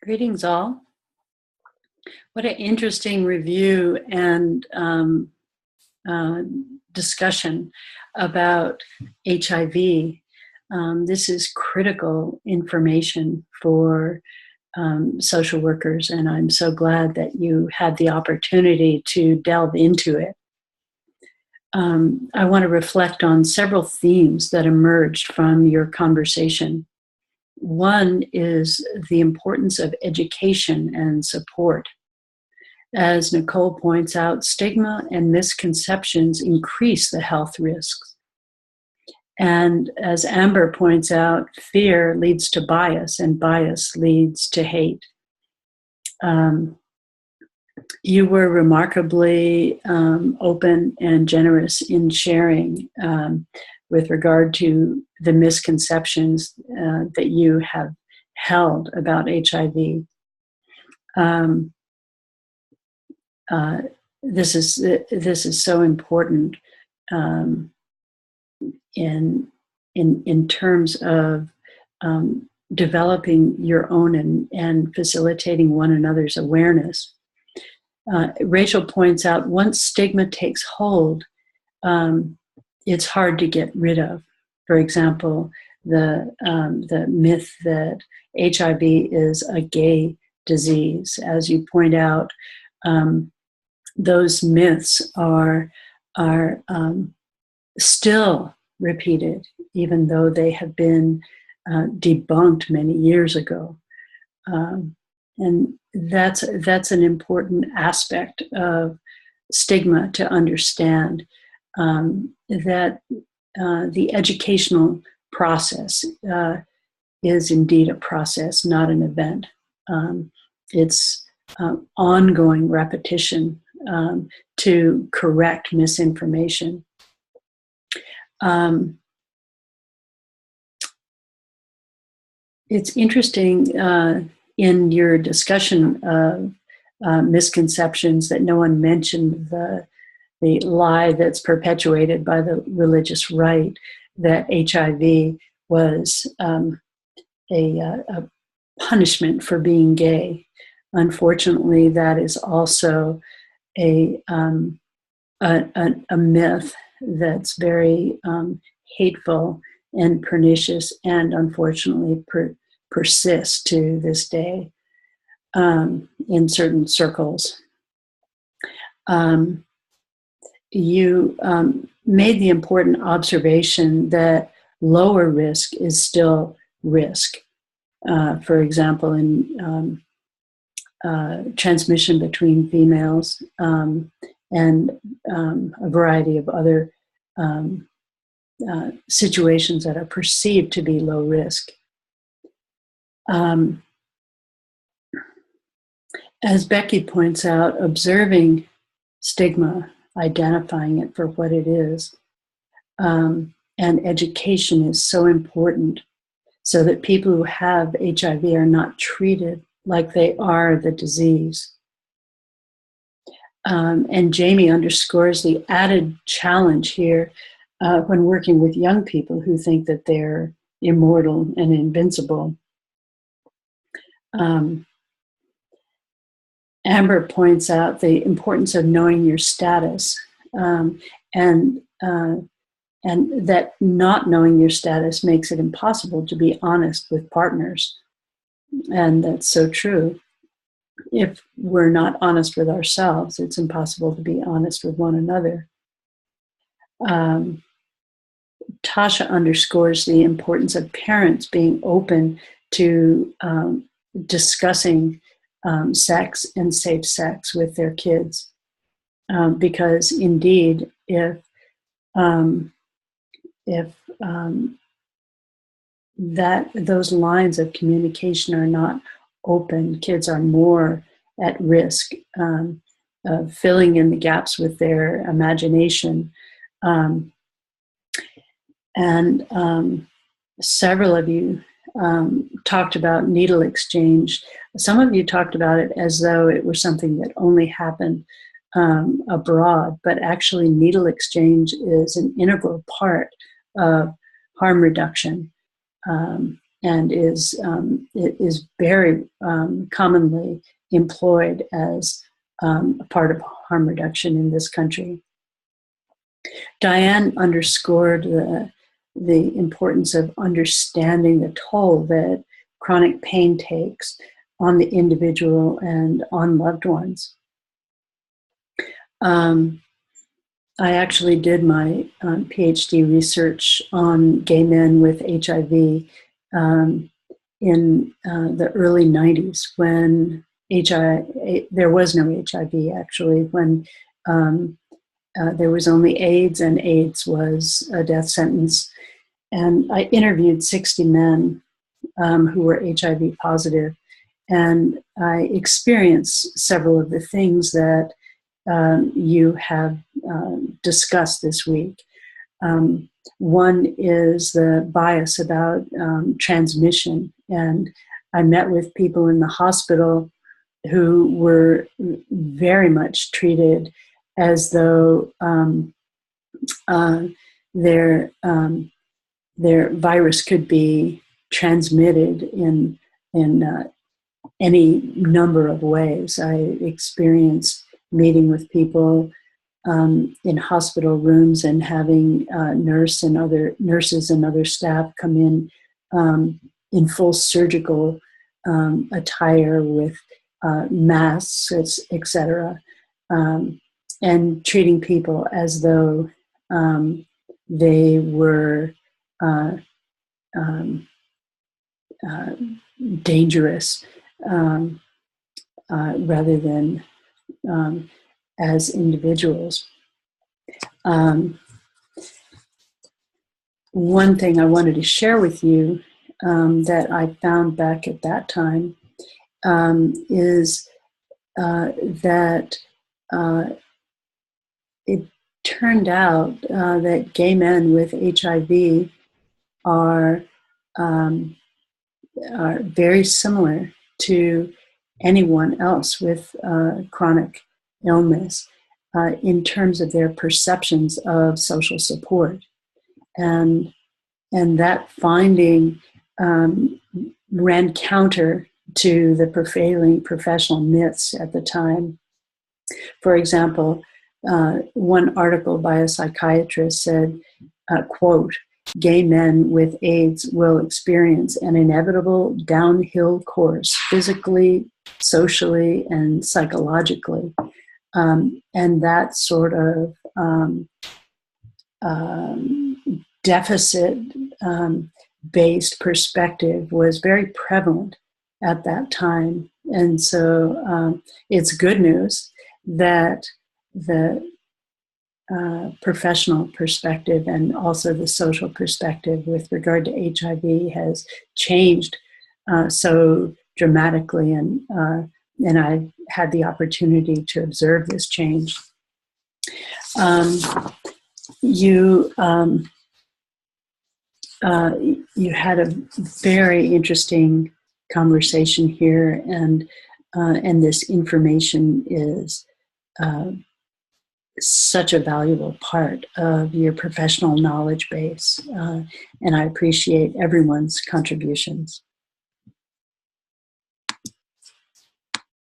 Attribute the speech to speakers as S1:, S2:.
S1: Greetings, all. What an interesting review and uh, discussion about HIV. This is critical information for social workers, and I'm so glad that you had the opportunity to delve into it. I want to reflect on several themes that emerged from your conversation. One is the importance of education and support. As Nicole points out, stigma and misconceptions increase the health risks. And as Amber points out, fear leads to bias, and bias leads to hate. You were remarkably open and generous in sharing with regard to the misconceptions that you have held about HIV. This is so important in terms of developing your own and facilitating one another's awareness. Rachel points out, once stigma takes hold, it's hard to get rid of. For example, the myth that HIV is a gay disease. As you point out, those myths are still repeated, even though they have been debunked many years ago. And that's an important aspect of stigma to understand, that the educational process is indeed a process, not an event. It's ongoing repetition to correct misinformation. It's interesting in your discussion of misconceptions that no one mentioned the lie that's perpetuated by the religious right that HIV was a punishment for being gay. Unfortunately, that is also a myth that's very hateful and pernicious, and unfortunately persists to this day in certain circles. You made the important observation that lower risk is still risk. For example, in transmission between females and a variety of other situations that are perceived to be low risk. As Becky points out, observing stigma, identifying it for what it is, and education is so important so that people who have HIV are not treated like they are the disease. And Jamie underscores the added challenge here when working with young people who think that they're immortal and invincible. Amber points out the importance of knowing your status, and that not knowing your status makes it impossible to be honest with partners. And that's so true. If we're not honest with ourselves, it's impossible to be honest with one another. Tasha underscores the importance of parents being open to discussing sex and safe sex with their kids, because indeed, if those lines of communication are not open, kids are more at risk of filling in the gaps with their imagination. Several of you talked about needle exchange. Some of you talked about it as though it was something that only happened abroad, but actually needle exchange is an integral part of harm reduction. and it is very commonly employed as a part of harm reduction in this country. Diane underscored the importance of understanding the toll that chronic pain takes on the individual and on loved ones. I actually did my PhD research on gay men with HIV in the early 90s when there was no HIV actually, when there was only AIDS, and AIDS was a death sentence. And I interviewed 60 men who were HIV positive, and I experienced several of the things that you have discussed this week. One is the bias about transmission, and I met with people in the hospital who were very much treated as though their virus could be transmitted in any number of ways. I experienced meeting with people in hospital rooms and having nurses and other staff come in full surgical attire with masks, etc., and treating people as though they were dangerous rather than as individuals. One thing I wanted to share with you that I found back at that time is that it turned out that gay men with HIV are very similar to anyone else with chronic illness in terms of their perceptions of social support. And that finding ran counter to the prevailing professional myths at the time. For example, one article by a psychiatrist said, quote, "Gay men with AIDS will experience an inevitable downhill course physically, socially, and psychologically." And that sort of deficit-based perspective was very prevalent at that time. And so it's good news that the professional perspective and also the social perspective with regard to HIV has changed so dramatically, and I had the opportunity to observe this change. You had a very interesting conversation here, and this information is such a valuable part of your professional knowledge base, and I appreciate everyone's contributions.